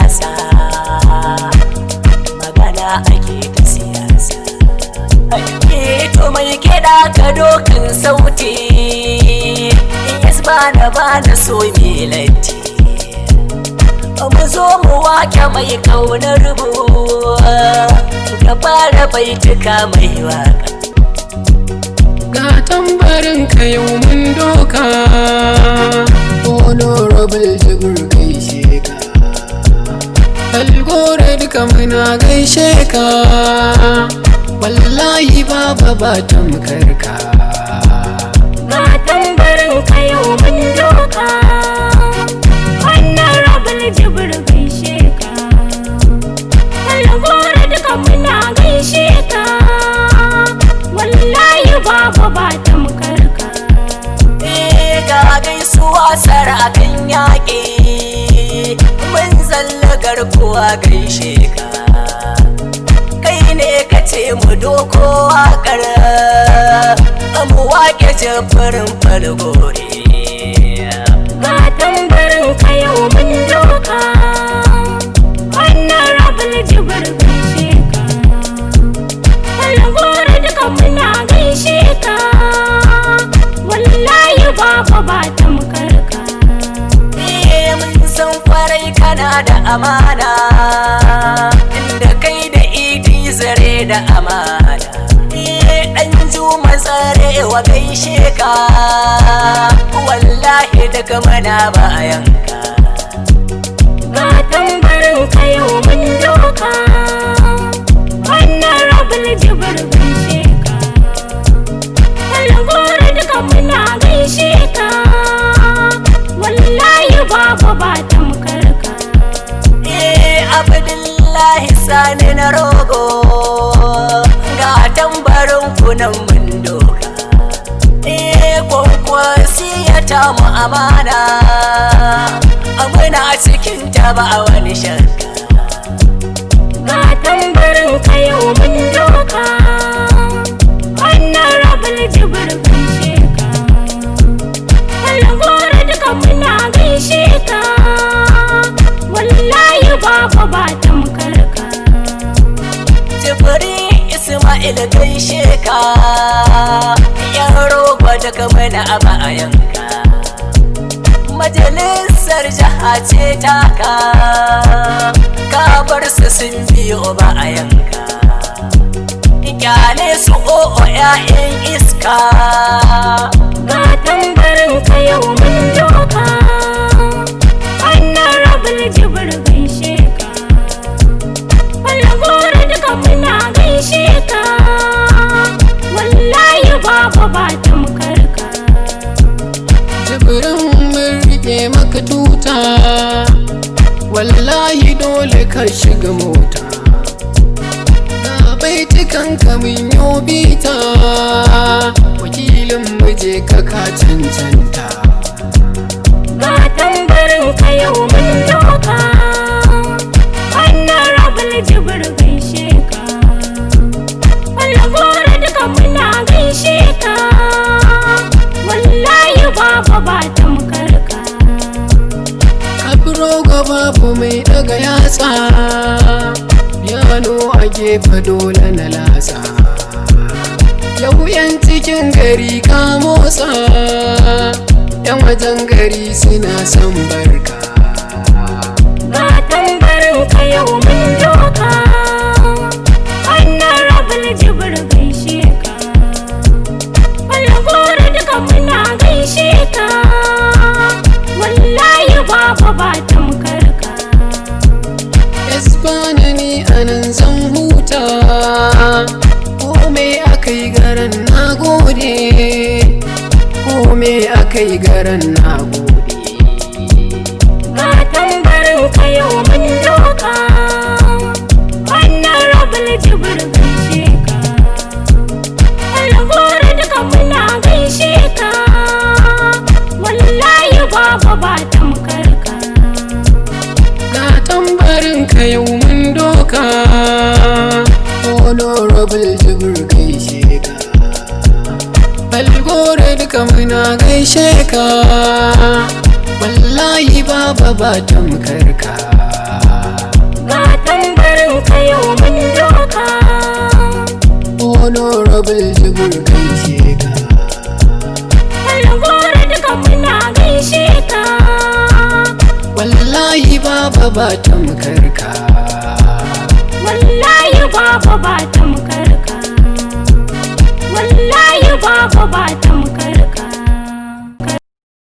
siyasa, magana ake ta siyasa. To mai kiɗa ka dokin sauti, yes bana so mai latti. Mu zo mu wake mai kaunar mu, ka fara baituka mai waka. Ga tambarin ka yau mun doka, honorable Jibril gaishe ka. Falgore duka muna gaishe ka, wallahi baba ba tamkar ka. Ga tambarin ka yau mun doka, honorable Jibril gaishe ka. Falgore duka muna gaishe ka, wallahi baba ba tamkar ka. Ga gaisuwa sarakan yaƙi, mun zalla garkuwa gaishe ka. Kai ne ka ce mu doko waƙar, mu waƙe jafarin Falgore. Ga tambarin ka yau mun doka, honorable Jibril gaishe ka. Falgore duka muna gaishe ka, wallahi baba ba tamkar ka. Mun san farai kana da amana, inda kai da idi zare da amana. Dan juma tsare wa gaishe ka, wallahi daga mana bayan ka. Ga tambarin ka yau mun doka, honorable Jibril gaishe ka. Falgore duka muna gaishe ka, wallahi baba ba tamkar ka. Abdullahi Sani na rogo, ga tambarin kunan mun doka. Kwankwasi ya tamu amana, muna cikin ta ba wani shakka. Ga tambarin ka yau mun doka, honorable Jibril gaishe ka. Falgore duka muna gaishe ka, wallahi baba ba tamkar ka. Jibril Ismail gaishe ka, yaro daga mana a bayanka. Majalisar jiha ce taka, ka bar su sun biyo bayanka. Kyale su o'o 'ya'yan iska. Ga tambarin ka yau mun doka, honorable Jibril gaishe ka. Falgore duka muna gaishe ka, wallahi baba ba tamkar ka. Jibirin mun rike maka tuta, wallahi dole ka shiga mota. Ga baitukan ka mun yo bita, wakilin muje ka cancanta. Ga tambarin ka yau mun doka, honorable Jibril gaishe ka. Falgore duka muna gaishe ka, wallahi baba ba tamkar ka. Kabro gaba bu mai daga yatsa, yano a gefe dole na latsa. Yau 'yan cikin gari ka motsa, 'yan wajen gari suna son barka. Ga tambarin ka yau mun doka, honorable Jibril gaishe ka. Falgore duka muna gaishe ka, wallahi baba ba tamkar ka. Esbana ni anan zan huta, kome akai garan na gode, kome akai garan na gode. Ga tambarin ka yau mun doka, honorable Jibril gaishe ka. Falgore duka muna gaishe ka, wallahi baba ba tamkar ka. Ga tambarin ka yau mun doka, honorable Jibril gaishe ka. Falgore duka muna gaishe ka, wallahi baba ba tamkar ka. ka yau mun doka. Honorable Jibir gaishe ka. Falgore duka muna gaishe ka. Wallahi baba ba tamkar ka. Wallahi baba ba tamkar ka. Wallahi baba ba tamkar